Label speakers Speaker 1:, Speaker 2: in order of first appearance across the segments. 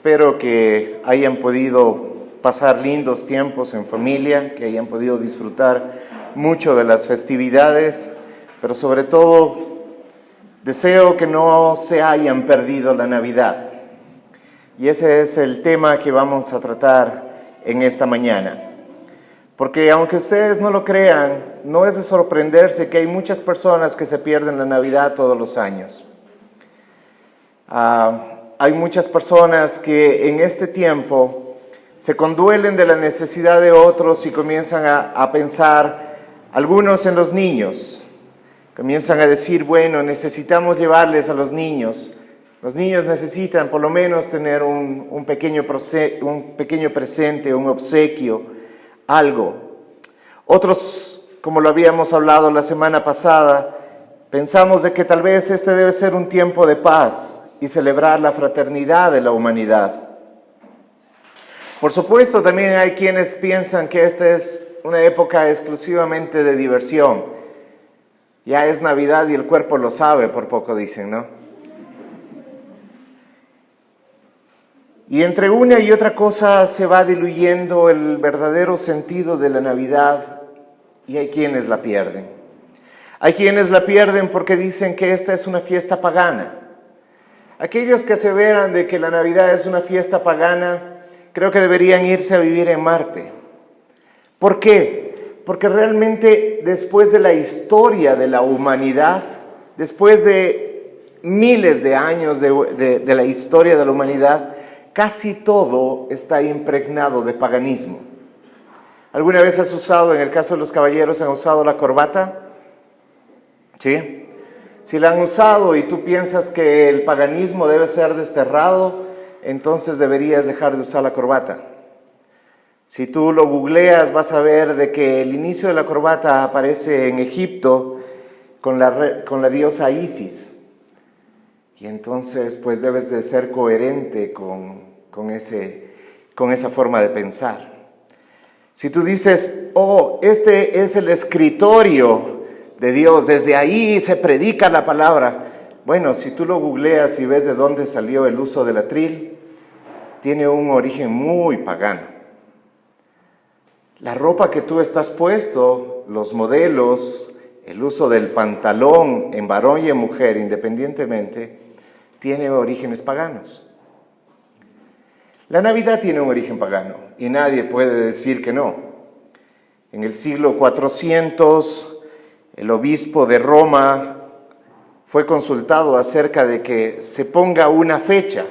Speaker 1: Espero que hayan podido pasar lindos tiempos en familia, que hayan podido disfrutar mucho de las festividades, pero sobre todo deseo que no se hayan perdido la Navidad. Y ese es el tema que vamos a tratar en esta mañana. Porque aunque ustedes no lo crean, no es de sorprenderse que hay muchas personas que se pierden la Navidad todos los años. Hay muchas personas que en este tiempo se conduelen de la necesidad de otros y comienzan a pensar, algunos en los niños. Comienzan a decir, bueno, necesitamos llevarles a los niños. Los niños necesitan por lo menos tener un pequeño presente, un obsequio, algo. Otros, como lo habíamos hablado la semana pasada, pensamos de que tal vez este debe ser un tiempo de paz y celebrar la fraternidad de la humanidad. Por supuesto, también hay quienes piensan que esta es una época exclusivamente de diversión. Ya es Navidad y el cuerpo lo sabe, por poco dicen, ¿no? Y entre una y otra cosa se va diluyendo el verdadero sentido de la Navidad y hay quienes la pierden. Hay quienes la pierden porque dicen que esta es una fiesta pagana. Aquellos que aseveran de que la Navidad es una fiesta pagana, creo que deberían irse a vivir en Marte. ¿Por qué? Porque realmente después de la historia de la humanidad, después de miles de años de la historia de la humanidad, casi todo está impregnado de paganismo. ¿Alguna vez has usado, en el caso de los caballeros, han usado la corbata? ¿Sí? Si la han usado y tú piensas que el paganismo debe ser desterrado, entonces deberías dejar de usar la corbata. Si tú lo googleas, vas a ver de que el inicio de la corbata aparece en Egipto con la diosa Isis. Y entonces, pues debes de ser coherente con esa forma de pensar. Si tú dices, oh, este es el escritorio de Dios, desde ahí se predica la palabra. Bueno, si tú lo googleas y ves de dónde salió el uso del atril, tiene un origen muy pagano. La ropa que tú estás puesto, los modelos, el uso del pantalón en varón y en mujer independientemente, tiene orígenes paganos. La Navidad tiene un origen pagano y nadie puede decir que no. En el siglo 400, el obispo de Roma fue consultado acerca de que se ponga una fecha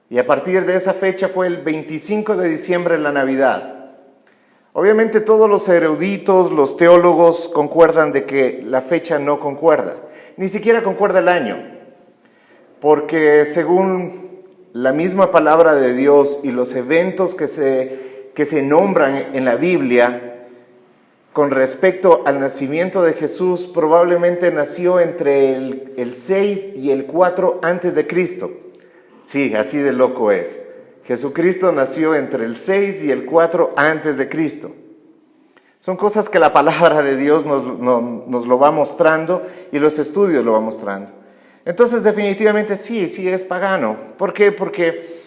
Speaker 1: y a partir de esa fecha fue el 25 de diciembre la Navidad. Obviamente todos los eruditos, los teólogos concuerdan de que la fecha no concuerda, ni siquiera concuerda el año, porque según la misma palabra de Dios y los eventos que se nombran en la Biblia, con respecto al nacimiento de Jesús, probablemente nació entre el 6 y el 4 antes de Cristo. Sí, así de loco es. Jesucristo nació entre el 6 y el 4 antes de Cristo. Son cosas que la palabra de Dios nos lo va mostrando y los estudios lo van mostrando. Entonces, definitivamente sí es pagano. ¿Por qué? Porque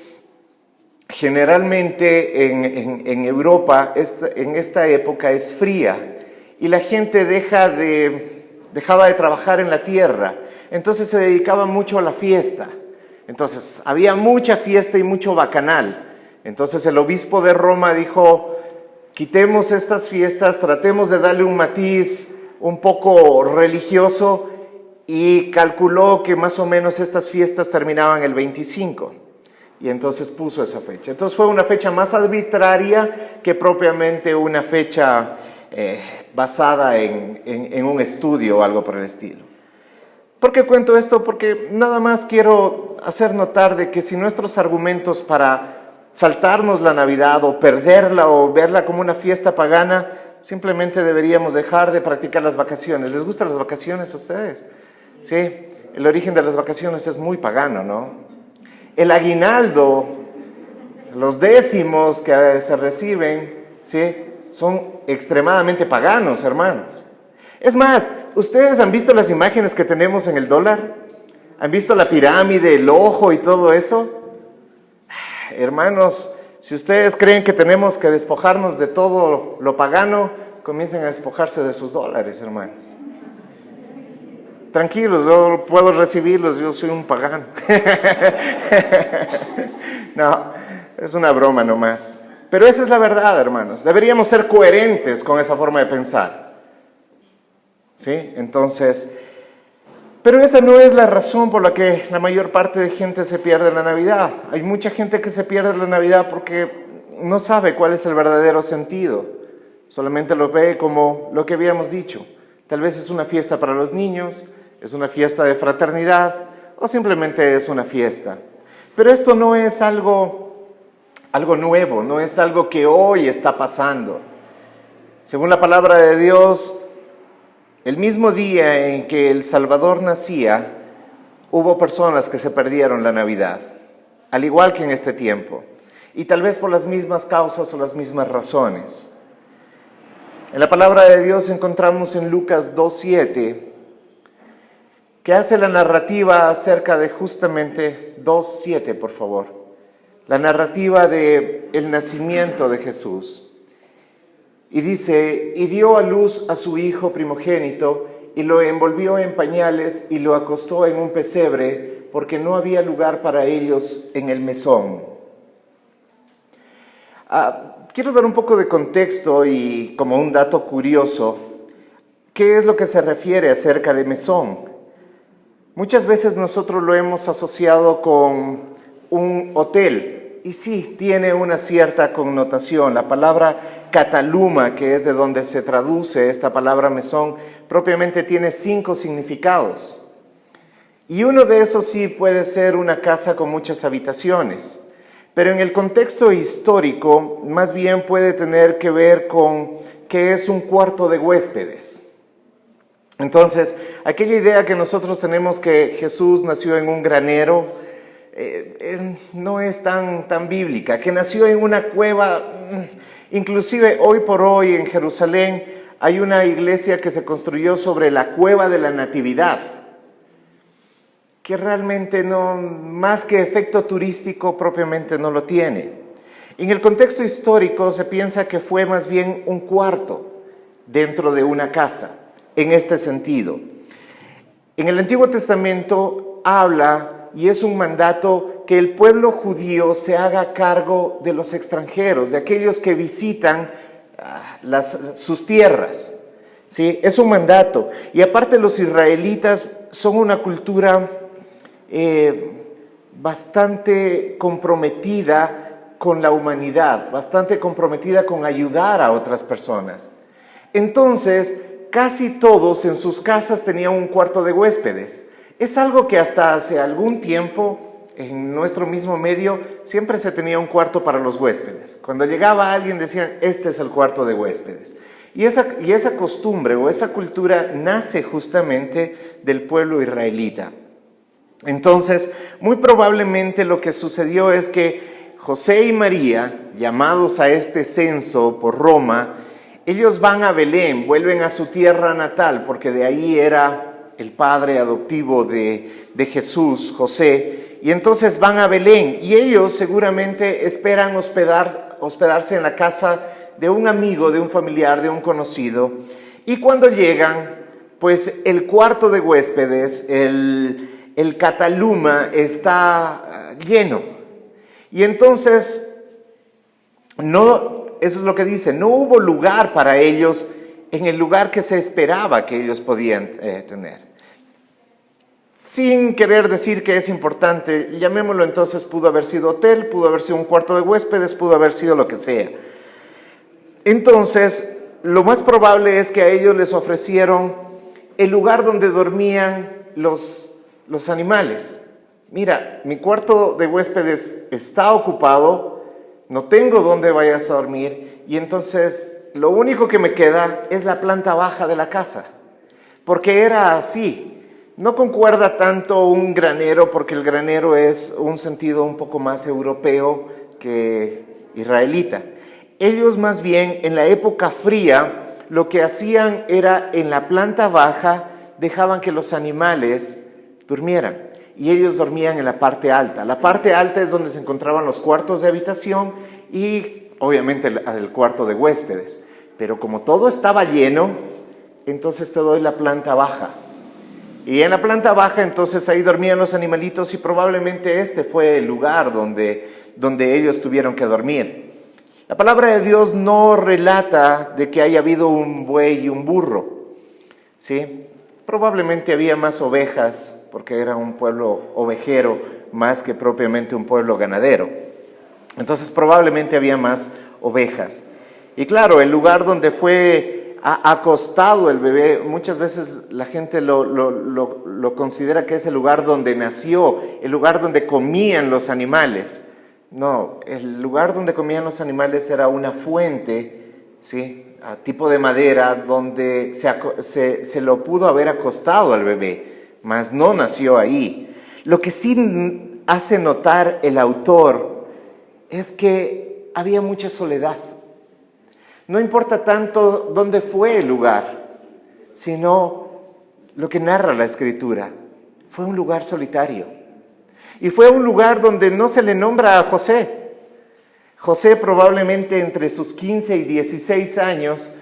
Speaker 1: generalmente en Europa en esta época es fría y la gente dejaba de trabajar en la tierra, entonces se dedicaba mucho a la fiesta. Entonces había mucha fiesta y mucho bacanal. Entonces el obispo de Roma dijo, quitemos estas fiestas, tratemos de darle un matiz un poco religioso y calculó que más o menos estas fiestas terminaban el 25. Y entonces puso esa fecha. Entonces fue una fecha más arbitraria que propiamente una fecha basada en un estudio o algo por el estilo. ¿Por qué cuento esto? Porque nada más quiero hacer notar de que si nuestros argumentos para saltarnos la Navidad o perderla o verla como una fiesta pagana, simplemente deberíamos dejar de practicar las vacaciones. ¿Les gustan las vacaciones a ustedes? Sí, el origen de las vacaciones es muy pagano, ¿no? El aguinaldo, los décimos que se reciben, ¿sí?, son extremadamente paganos, hermanos. Es más, ¿ustedes han visto las imágenes que tenemos en el dólar? ¿Han visto la pirámide, el ojo y todo eso? Hermanos, si ustedes creen que tenemos que despojarnos de todo lo pagano, comiencen a despojarse de sus dólares, hermanos. Tranquilos, yo puedo recibirlos, yo soy un pagano. No, es una broma nomás. Pero esa es la verdad, hermanos. Deberíamos ser coherentes con esa forma de pensar. ¿Sí? Entonces, pero esa no es la razón por la que la mayor parte de gente se pierde la Navidad. Hay mucha gente que se pierde la Navidad porque no sabe cuál es el verdadero sentido. Solamente lo ve como lo que habíamos dicho. Tal vez es una fiesta para los niños, es una fiesta de fraternidad o simplemente es una fiesta. Pero esto no es algo nuevo, no es algo que hoy está pasando. Según la palabra de Dios, el mismo día en que el Salvador nacía, hubo personas que se perdieron la Navidad, al igual que en este tiempo, y tal vez por las mismas causas o las mismas razones. En la palabra de Dios encontramos en Lucas 2:7, que hace la narrativa acerca de justamente 2:7, por favor, la narrativa de el nacimiento de Jesús. Y dice, y dio a luz a su hijo primogénito, y lo envolvió en pañales y lo acostó en un pesebre, porque no había lugar para ellos en el mesón. Quiero dar un poco de contexto y como un dato curioso, ¿qué es lo que se refiere acerca de mesón? Muchas veces nosotros lo hemos asociado con un hotel, y sí, tiene una cierta connotación. La palabra cataluma, que es de donde se traduce esta palabra mesón, propiamente tiene 5 significados. Y uno de esos sí puede ser una casa con muchas habitaciones. Pero en el contexto histórico, más bien puede tener que ver con qué es un cuarto de huéspedes. Entonces, aquella idea que nosotros tenemos que Jesús nació en un granero, no es tan bíblica, que nació en una cueva. Inclusive hoy por hoy en Jerusalén hay una iglesia que se construyó sobre la cueva de la Natividad, que realmente no, más que efecto turístico propiamente no lo tiene. En el contexto histórico se piensa que fue más bien un cuarto dentro de una casa, en este sentido. En el Antiguo Testamento habla, y es un mandato, que el pueblo judío se haga cargo de los extranjeros, de aquellos que visitan sus tierras. ¿Sí? Es un mandato. Y aparte los israelitas son una cultura bastante comprometida con la humanidad, bastante comprometida con ayudar a otras personas. Entonces, casi todos en sus casas tenían un cuarto de huéspedes. Es algo que hasta hace algún tiempo en nuestro mismo medio siempre se tenía un cuarto para los huéspedes. Cuando llegaba alguien decían, este es el cuarto de huéspedes. Y esa costumbre o esa cultura nace justamente del pueblo israelita. Entonces, muy probablemente lo que sucedió es que José y María, llamados a este censo por Roma, ellos van a Belén, vuelven a su tierra natal, porque de ahí era el padre adoptivo de Jesús, José, y entonces van a Belén, y ellos seguramente esperan hospedarse en la casa de un amigo, de un familiar, de un conocido, y cuando llegan, pues el cuarto de huéspedes, el cataluma, está lleno, y entonces, eso es lo que dice, no hubo lugar para ellos en el lugar que se esperaba que ellos podían tener. Sin querer decir que es importante, llamémoslo entonces, pudo haber sido hotel, pudo haber sido un cuarto de huéspedes, pudo haber sido lo que sea. Entonces, lo más probable es que a ellos les ofrecieron el lugar donde dormían los animales. Mira, mi cuarto de huéspedes está ocupado, no tengo dónde vayas a dormir, y entonces lo único que me queda es la planta baja de la casa, porque era así. No concuerda tanto un granero, porque el granero es un sentido un poco más europeo que israelita. Ellos más bien en la época fría lo que hacían era en la planta baja dejaban que los animales durmieran. y ellos dormían en la parte alta. La parte alta es donde se encontraban los cuartos de habitación y obviamente el cuarto de huéspedes. Pero como todo estaba lleno, entonces te doy la planta baja. Y en la planta baja entonces ahí dormían los animalitos y probablemente este fue el lugar donde ellos tuvieron que dormir. La palabra de Dios no relata de que haya habido un buey y un burro, ¿sí? Probablemente había más ovejas, porque era un pueblo ovejero más que propiamente un pueblo ganadero. Entonces probablemente había más ovejas. Y claro, el lugar donde fue acostado el bebé, muchas veces la gente lo considera que es el lugar donde nació, el lugar donde comían los animales. No, el lugar donde comían los animales era una fuente, ¿sí?, a tipo de madera, donde se lo pudo haber acostado al bebé, mas no nació ahí. Lo que sí hace notar el autor es que había mucha soledad. No importa tanto dónde fue el lugar, sino lo que narra la Escritura. Fue un lugar solitario. Y fue un lugar donde no se le nombra a José. José probablemente entre sus 15 y 16 años,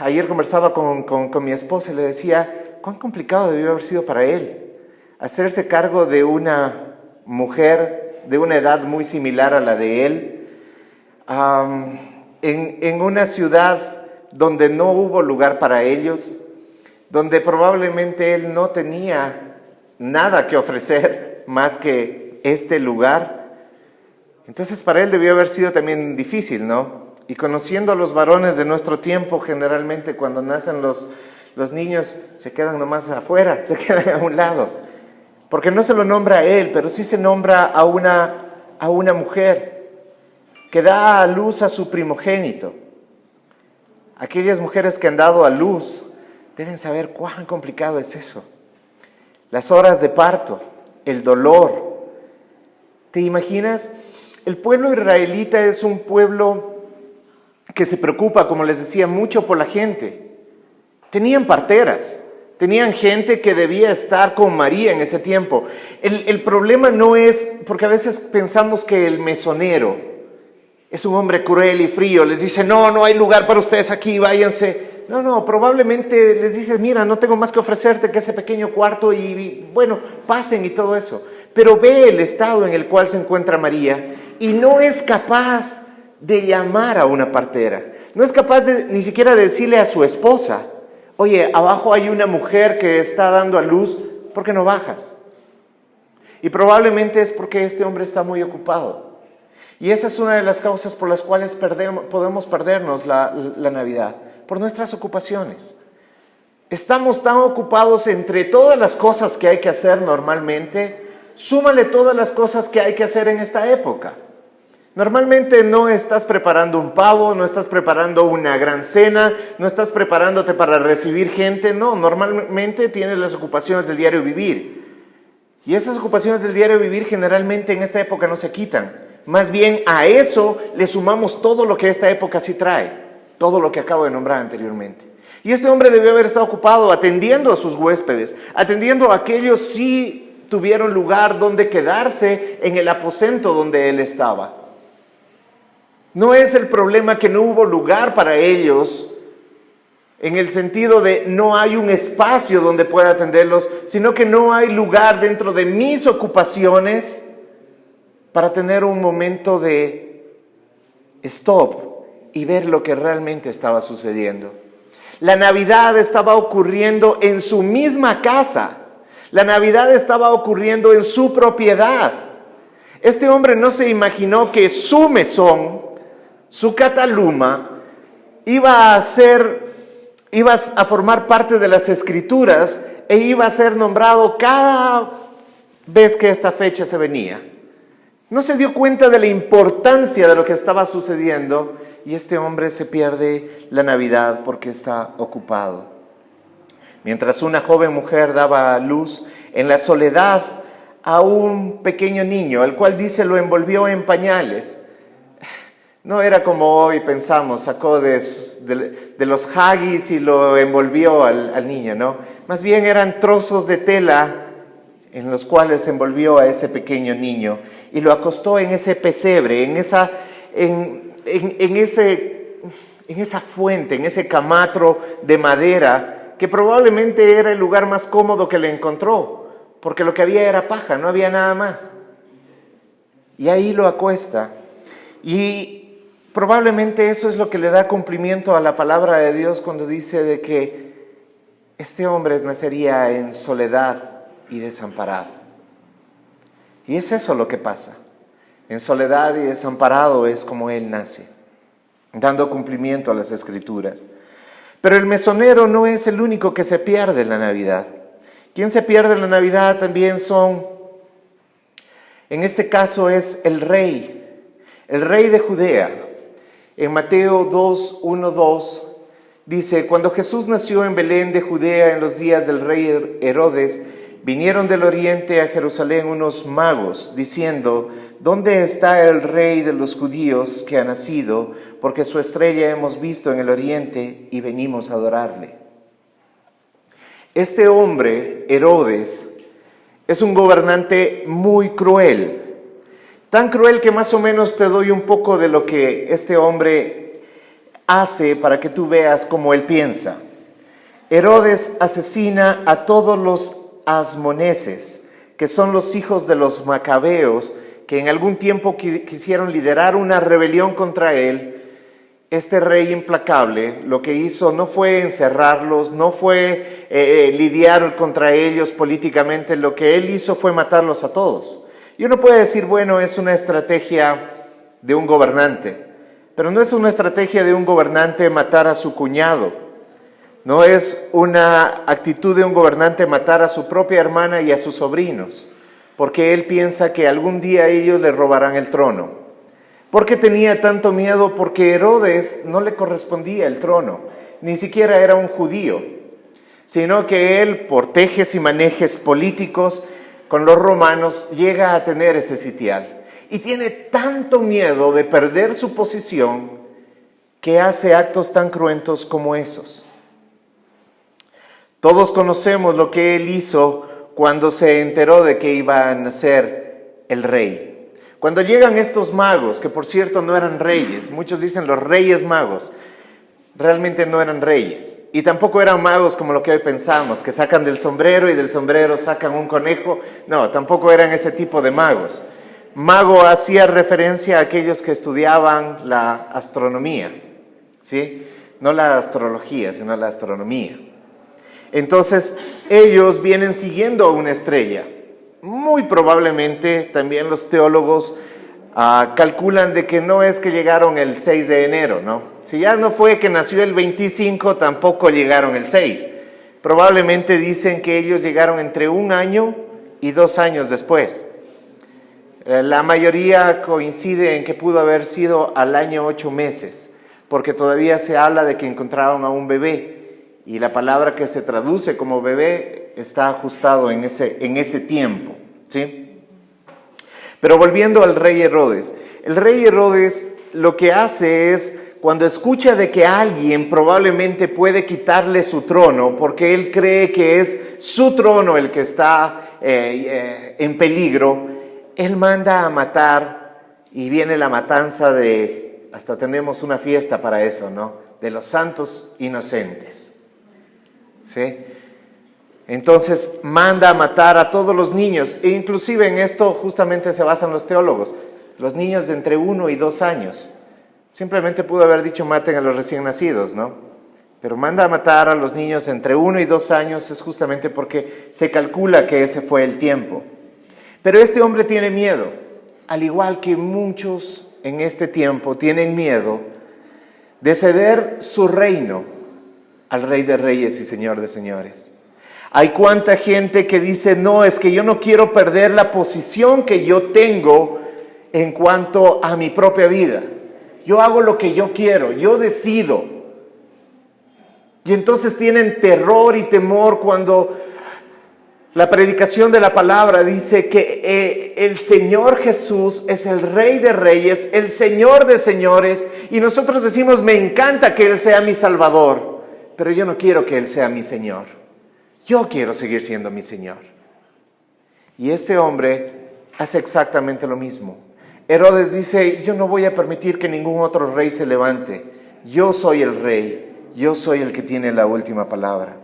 Speaker 1: ayer conversaba con mi esposa y le decía, cuán complicado debió haber sido para él hacerse cargo de una mujer de una edad muy similar a la de él, en una ciudad donde no hubo lugar para ellos, donde probablemente él no tenía nada que ofrecer más que este lugar. Entonces para él debió haber sido también difícil, ¿no? Y conociendo a los varones de nuestro tiempo, generalmente cuando nacen los niños se quedan nomás afuera, se quedan a un lado. Porque no se lo nombra a él, pero sí se nombra a una mujer que da a luz a su primogénito. Aquellas mujeres que han dado a luz deben saber cuán complicado es eso. Las horas de parto, el dolor. ¿Te imaginas? El pueblo israelita es un pueblo que se preocupa, como les decía, mucho por la gente. Tenían parteras, tenían gente que debía estar con María en ese tiempo. El problema no es, porque a veces pensamos que el mesonero es un hombre cruel y frío, les dice, no hay lugar para ustedes aquí, váyanse. No, probablemente les dices, mira, no tengo más que ofrecerte que ese pequeño cuarto y bueno, pasen y todo eso. Pero ve el estado en el cual se encuentra María y no es capaz de llamar a una partera. No es capaz ni siquiera de decirle a su esposa, oye, abajo hay una mujer que está dando a luz, ¿por qué no bajas? Y probablemente es porque este hombre está muy ocupado. Y esa es una de las causas por las cuales podemos perdernos la Navidad, por nuestras ocupaciones. Estamos tan ocupados entre todas las cosas que hay que hacer normalmente, súmale todas las cosas que hay que hacer en esta época. Normalmente no estás preparando un pavo, no estás preparando una gran cena, no estás preparándote para recibir gente, no, normalmente tienes las ocupaciones del diario vivir. Y esas ocupaciones del diario vivir generalmente en esta época no se quitan. Más bien a eso le sumamos todo lo que esta época sí trae, todo lo que acabo de nombrar anteriormente. Y este hombre debió haber estado ocupado atendiendo a sus huéspedes, atendiendo a aquellos sí tuvieron lugar donde quedarse en el aposento donde él estaba. No es el problema que no hubo lugar para ellos en el sentido de no hay un espacio donde pueda atenderlos, sino que no hay lugar dentro de mis ocupaciones para tener un momento de stop y ver lo que realmente estaba sucediendo. La Navidad estaba ocurriendo en su misma casa. La Navidad estaba ocurriendo en su propiedad. Este hombre no se imaginó que su mesón, su cataluma, iba a formar parte de las Escrituras e iba a ser nombrado cada vez que esta fecha se venía. No se dio cuenta de la importancia de lo que estaba sucediendo y este hombre se pierde la Navidad porque está ocupado. Mientras una joven mujer daba a luz en la soledad a un pequeño niño, al cual dice lo envolvió en pañales. No era como hoy pensamos, sacó de los Haggis y lo envolvió al niño, ¿no? Más bien eran trozos de tela en los cuales envolvió a ese pequeño niño y lo acostó en ese pesebre, en esa fuente, en ese camatro de madera, que probablemente era el lugar más cómodo que le encontró, porque lo que había era paja, no había nada más. Y ahí lo acuesta. Y probablemente eso es lo que le da cumplimiento a la palabra de Dios cuando dice de que este hombre nacería en soledad y desamparado. Y es eso lo que pasa. En soledad y desamparado es como él nace, dando cumplimiento a las Escrituras. Pero el mesonero no es el único que se pierde en la Navidad. Quien se pierde en la Navidad también en este caso es el rey de Judea. En Mateo 2, 1, 2 dice: cuando Jesús nació en Belén de Judea en los días del rey Herodes, vinieron del oriente a Jerusalén unos magos, diciendo: ¿dónde está el rey de los judíos que ha nacido? Porque su estrella hemos visto en el oriente y venimos a adorarle. Este hombre, Herodes, es un gobernante muy cruel. Tan cruel que más o menos te doy un poco de lo que este hombre hace para que tú veas cómo él piensa. Herodes asesina a todos los asmoneses, que son los hijos de los macabeos, que en algún tiempo quisieron liderar una rebelión contra él. Este rey implacable lo que hizo no fue encerrarlos, no fue lidiar contra ellos políticamente, lo que él hizo fue matarlos a todos. Y uno puede decir, bueno, es una estrategia de un gobernante, pero no es una estrategia de un gobernante matar a su cuñado, no es una actitud de un gobernante matar a su propia hermana y a sus sobrinos, porque él piensa que algún día ellos le robarán el trono. ¿Por qué tenía tanto miedo? Porque Herodes no le correspondía el trono, ni siquiera era un judío, sino que él, por tejes y manejes políticos con los romanos, llega a tener ese sitial. Y tiene tanto miedo de perder su posición que hace actos tan cruentos como esos. Todos conocemos lo que él hizo cuando se enteró de que iba a nacer el rey. Cuando llegan estos magos, que por cierto no eran reyes, muchos dicen los reyes magos, realmente no eran reyes. Y tampoco eran magos como lo que hoy pensamos, que sacan del sombrero y del sombrero sacan un conejo. No, tampoco eran ese tipo de magos. Mago hacía referencia a aquellos que estudiaban la astronomía, ¿sí? No la astrología, sino la astronomía. Entonces, ellos vienen siguiendo a una estrella. Muy probablemente también los teólogos calculan de que no es que llegaron el 6 de enero, ¿no? Si ya no fue que nació el 25, tampoco llegaron el 6. Probablemente dicen que ellos llegaron entre 1 año y 2 años después. La mayoría coincide en que pudo haber sido al año 8 meses, porque todavía se habla de que encontraron a un bebé, y la palabra que se traduce como bebé está ajustado en ese tiempo, ¿sí? Pero volviendo al rey Herodes, el rey Herodes lo que hace es, cuando escucha de que alguien probablemente puede quitarle su trono, porque él cree que es su trono el que está en peligro, él manda a matar, y viene la matanza hasta tenemos una fiesta para eso, ¿no? De los santos inocentes, ¿sí? Entonces manda a matar a todos los niños, e inclusive en esto justamente se basan los teólogos, los niños de entre 1 y 2 años. Simplemente pudo haber dicho maten a los recién nacidos, ¿no? Pero manda a matar a los niños entre 1 y 2 años es justamente porque se calcula que ese fue el tiempo. Pero este hombre tiene miedo, al igual que muchos en este tiempo tienen miedo de ceder su reino al Rey de Reyes y Señor de Señores. Hay cuánta gente que dice, no, es que yo no quiero perder la posición que yo tengo en cuanto a mi propia vida. Yo hago lo que yo quiero, yo decido. Y entonces tienen terror y temor cuando la predicación de la palabra dice que el Señor Jesús es el Rey de Reyes, el Señor de Señores, y nosotros decimos, me encanta que Él sea mi Salvador, pero yo no quiero que Él sea mi Señor. Yo quiero seguir siendo mi Señor. Y este hombre hace exactamente lo mismo. Herodes dice, yo no voy a permitir que ningún otro rey se levante. Yo soy el rey, yo soy el que tiene la última palabra.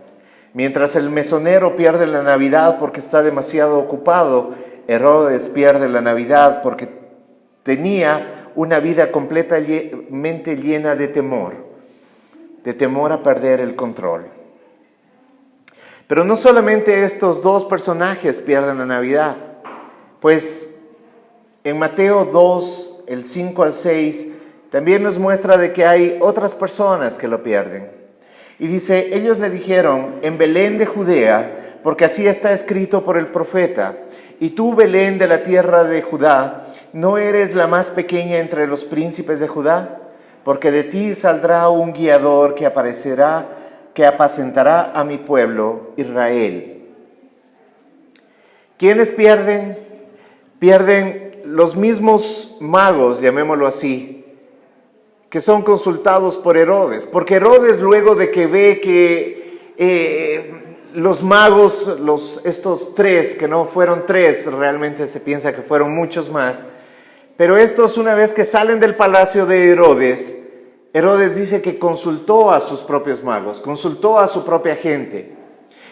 Speaker 1: Mientras el mesonero pierde la Navidad porque está demasiado ocupado, Herodes pierde la Navidad porque tenía una vida completamente llena de temor a perder el control. Pero no solamente estos dos personajes pierden la Navidad, pues en Mateo 2, el 5 al 6, también nos muestra de que hay otras personas que lo pierden. Y dice, ellos le dijeron, en Belén de Judea, porque así está escrito por el profeta, y tú, Belén de la tierra de Judá, ¿no eres la más pequeña entre los príncipes de Judá? Porque de ti saldrá un guiador que apacentará a mi pueblo, Israel. ¿Quiénes pierden? Pierden los mismos magos, llamémoslo así, que son consultados por Herodes. Porque Herodes, luego de que ve que los magos, estos tres, que no fueron tres, realmente se piensa que fueron muchos más, pero estos, una vez que salen del palacio de Herodes, Herodes dice que consultó a sus propios magos, consultó a su propia gente.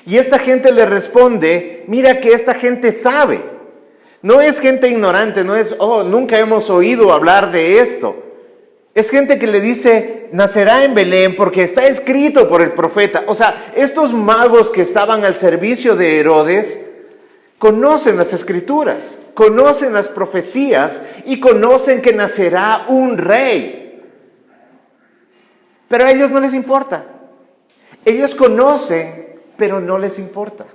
Speaker 1: Y esta gente le responde, mira que esta gente sabe. No es gente ignorante, no es, nunca hemos oído hablar de esto. Es gente que le dice, nacerá en Belén porque está escrito por el profeta. O sea, estos magos que estaban al servicio de Herodes conocen las escrituras, conocen las profecías y conocen que nacerá un rey. Pero a ellos no les importa. Ellos conocen, pero no les importa.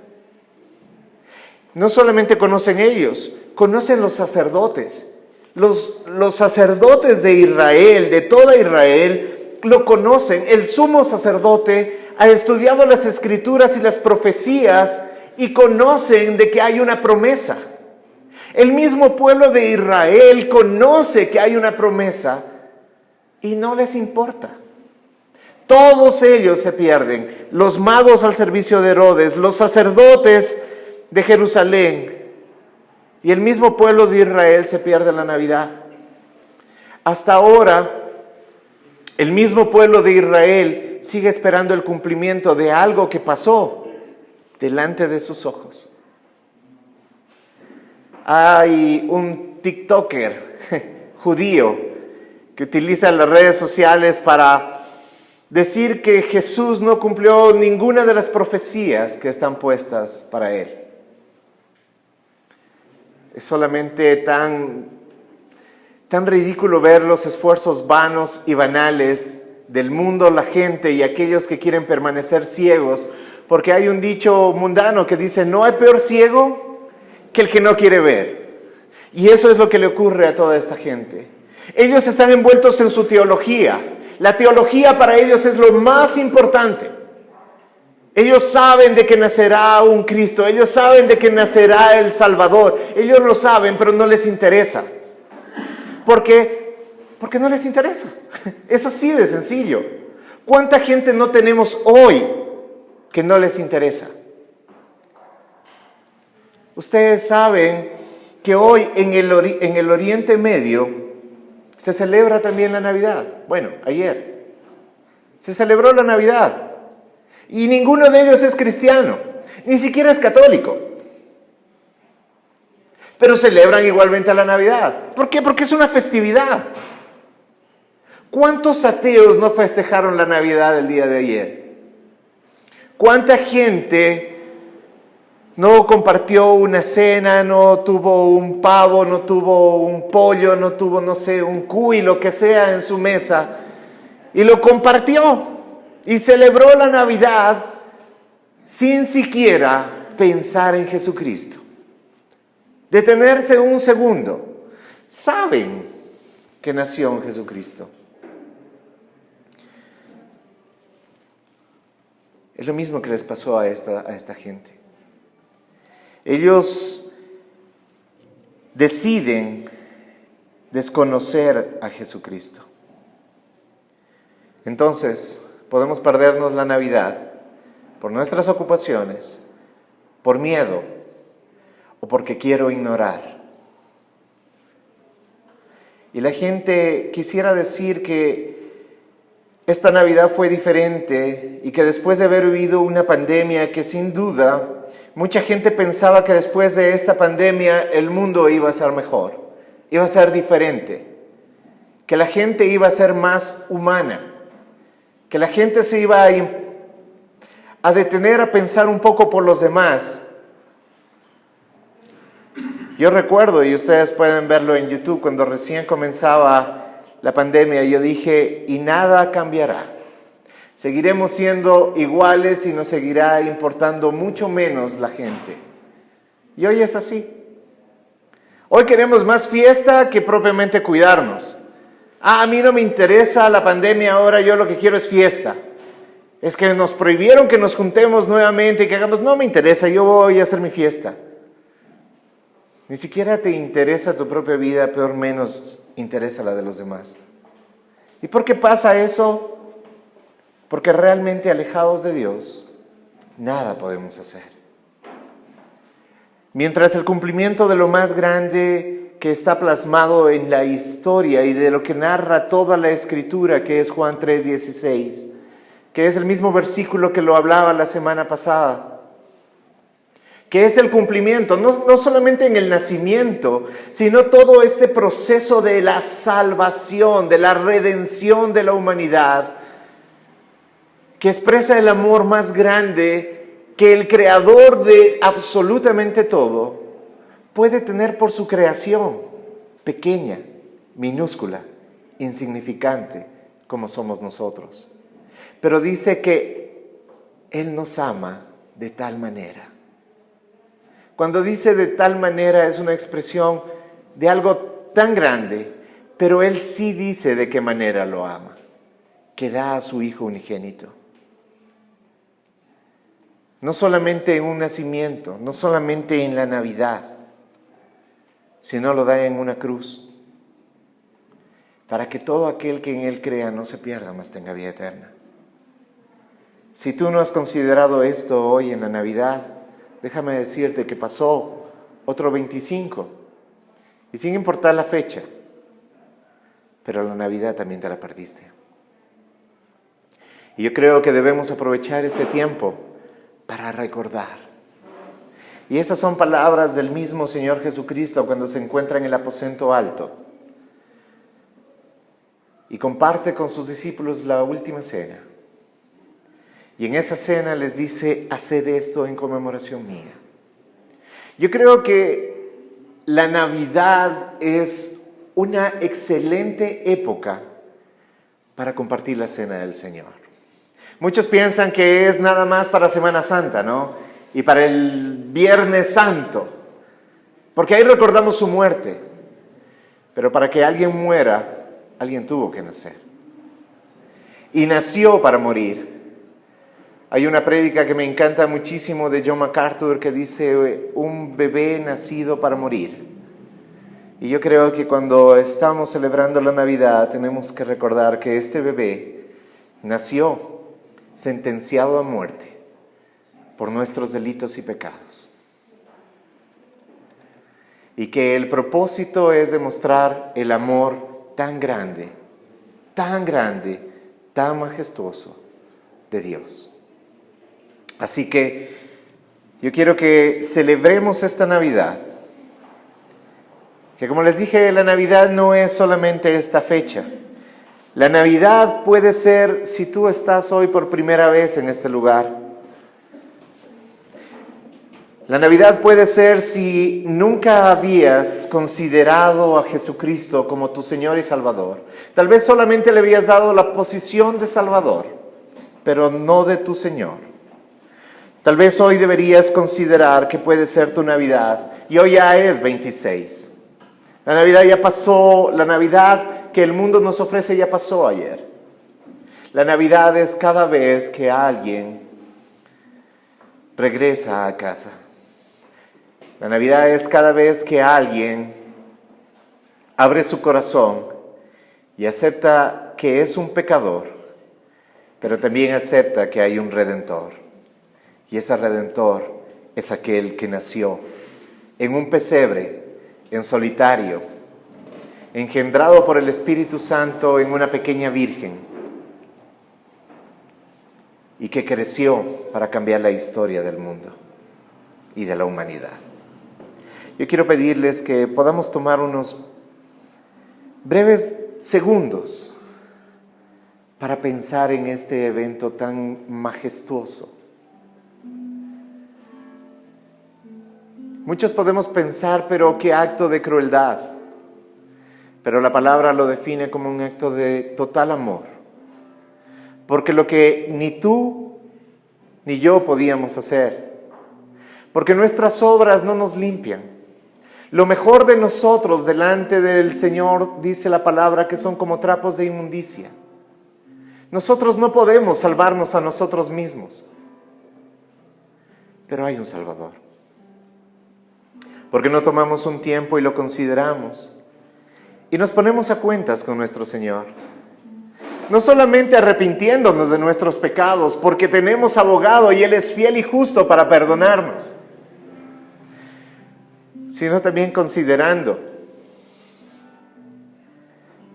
Speaker 1: No solamente conocen ellos, conocen los sacerdotes. Los sacerdotes de Israel, de toda Israel, lo conocen. El sumo sacerdote ha estudiado las escrituras y las profecías y conocen de que hay una promesa. El mismo pueblo de Israel conoce que hay una promesa y no les importa. Todos ellos se pierden. Los magos al servicio de Herodes, los sacerdotes de Jerusalén y el mismo pueblo de Israel se pierde la Navidad. Hasta ahora, el mismo pueblo de Israel sigue esperando el cumplimiento de algo que pasó delante de sus ojos. Hay un TikToker judío que utiliza las redes sociales para decir que Jesús no cumplió ninguna de las profecías que están puestas para él. Es solamente tan ridículo ver los esfuerzos vanos y banales del mundo, la gente y aquellos que quieren permanecer ciegos, porque hay un dicho mundano que dice, no hay peor ciego que el que no quiere ver. Y eso es lo que le ocurre a toda esta gente. Ellos están envueltos en su teología. La teología para ellos es lo más importante. Ellos saben de que nacerá un Cristo, ellos saben de que nacerá el Salvador, ellos lo saben, pero no les interesa. ¿Por qué? Porque no les interesa. Es así de sencillo. ¿Cuánta gente no tenemos hoy que no les interesa? Ustedes saben que hoy en el Oriente Medio se celebra también la Navidad. Bueno, ayer se celebró la Navidad. Y ninguno de ellos es cristiano, ni siquiera es católico. Pero celebran igualmente la Navidad. ¿Por qué? Porque es una festividad. ¿Cuántos ateos no festejaron la Navidad el día de ayer? ¿Cuánta gente no compartió una cena, no tuvo un pavo, no tuvo un pollo, no tuvo, no sé, un cuy, lo que sea en su mesa, y lo compartió? Y celebró la Navidad sin siquiera pensar en Jesucristo. Detenerse un segundo. Saben que nació en Jesucristo. Es lo mismo que les pasó a esta gente. Ellos deciden desconocer a Jesucristo. Entonces, podemos perdernos la Navidad por nuestras ocupaciones, por miedo, o porque quiero ignorar. Y la gente quisiera decir que esta Navidad fue diferente y que después de haber vivido una pandemia que sin duda mucha gente pensaba que después de esta pandemia el mundo iba a ser mejor, iba a ser diferente, que la gente iba a ser más humana, que la gente se iba a detener a pensar un poco por los demás. Yo recuerdo, y ustedes pueden verlo en YouTube, cuando recién comenzaba la pandemia, yo dije, y nada cambiará. Seguiremos siendo iguales y nos seguirá importando mucho menos la gente. Y hoy es así. Hoy queremos más fiesta que propiamente cuidarnos. A mí no me interesa la pandemia ahora, yo lo que quiero es fiesta. Es que nos prohibieron que nos juntemos nuevamente y que hagamos, no me interesa, yo voy a hacer mi fiesta. Ni siquiera te interesa tu propia vida, peor menos interesa la de los demás. ¿Y por qué pasa eso? Porque realmente alejados de Dios, nada podemos hacer. Mientras el cumplimiento de lo más grande que está plasmado en la historia y de lo que narra toda la Escritura, que es Juan 3:16, que es el mismo versículo que lo hablaba la semana pasada, que es el cumplimiento, no solamente en el nacimiento, sino todo este proceso de la salvación, de la redención de la humanidad, que expresa el amor más grande que el creador de absolutamente todo puede tener por su creación, pequeña, minúscula, insignificante, como somos nosotros. Pero dice que Él nos ama de tal manera. Cuando dice de tal manera es una expresión de algo tan grande, pero Él sí dice de qué manera lo ama, que da a su Hijo unigénito. No solamente en un nacimiento, no solamente en la Navidad, sino lo da en una cruz, para que todo aquel que en Él crea no se pierda, mas tenga vida eterna. Si tú no has considerado esto hoy en la Navidad, déjame decirte que pasó otro 25, y sin importar la fecha, pero la Navidad también te la perdiste. Y yo creo que debemos aprovechar este tiempo para recordar. Y esas son palabras del mismo Señor Jesucristo cuando se encuentra en el aposento alto y comparte con sus discípulos la última cena. Y en esa cena les dice, haced esto en conmemoración mía. Yo creo que la Navidad es una excelente época para compartir la cena del Señor. Muchos piensan que es nada más para Semana Santa, ¿no? Y para el Viernes Santo, porque ahí recordamos su muerte. Pero para que alguien muera, alguien tuvo que nacer. Y nació para morir. Hay una prédica que me encanta muchísimo de John MacArthur que dice, un bebé nacido para morir. Y yo creo que cuando estamos celebrando la Navidad tenemos que recordar que este bebé nació sentenciado a muerte por nuestros delitos y pecados. Y que el propósito es demostrar el amor tan grande, tan majestuoso de Dios. Así que yo quiero que celebremos esta Navidad. Que como les dije, la Navidad no es solamente esta fecha. La Navidad puede ser si tú estás hoy por primera vez en este lugar. La Navidad puede ser si nunca habías considerado a Jesucristo como tu Señor y Salvador. Tal vez solamente le habías dado la posición de Salvador, pero no de tu Señor. Tal vez hoy deberías considerar que puede ser tu Navidad, y hoy ya es 26. La Navidad ya pasó, la Navidad que el mundo nos ofrece ya pasó ayer. La Navidad es cada vez que alguien regresa a casa. La Navidad es cada vez que alguien abre su corazón y acepta que es un pecador, pero también acepta que hay un Redentor. Y ese Redentor es aquel que nació en un pesebre, en solitario, engendrado por el Espíritu Santo en una pequeña virgen, y que creció para cambiar la historia del mundo y de la humanidad. Yo quiero pedirles que podamos tomar unos breves segundos para pensar en este evento tan majestuoso. Muchos podemos pensar, pero qué acto de crueldad. Pero la palabra lo define como un acto de total amor. Porque lo que ni tú ni yo podíamos hacer, porque nuestras obras no nos limpian. Lo mejor de nosotros delante del Señor, dice la palabra, que son como trapos de inmundicia. Nosotros no podemos salvarnos a nosotros mismos, pero hay un Salvador. Porque no tomamos un tiempo y lo consideramos y nos ponemos a cuentas con nuestro Señor. No solamente arrepintiéndonos de nuestros pecados, porque tenemos abogado y Él es fiel y justo para perdonarnos, sino también considerando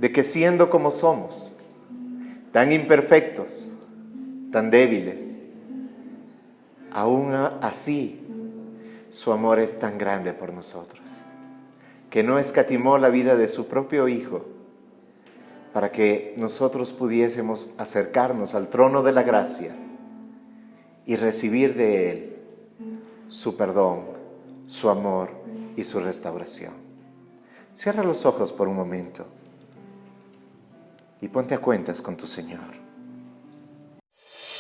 Speaker 1: de que siendo como somos, tan imperfectos, tan débiles, aún así su amor es tan grande por nosotros, que no escatimó la vida de su propio Hijo para que nosotros pudiésemos acercarnos al trono de la gracia y recibir de Él su perdón, su amor y su restauración. Cierra los ojos por un momento y ponte a cuentas con tu Señor.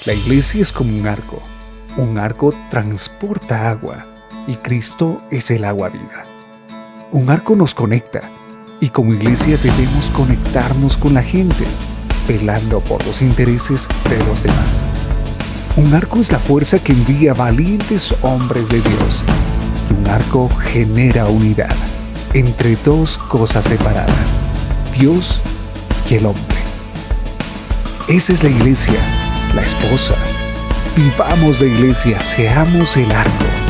Speaker 2: La iglesia es como un arco. Un arco transporta agua y Cristo es el agua viva. Un arco nos conecta y como iglesia debemos conectarnos con la gente, velando por los intereses de los demás. Un arco es la fuerza que envía valientes hombres de Dios. Y un arco genera unidad entre dos cosas separadas, Dios y el hombre. Esa es la iglesia, la esposa. Vivamos la iglesia, seamos el arco.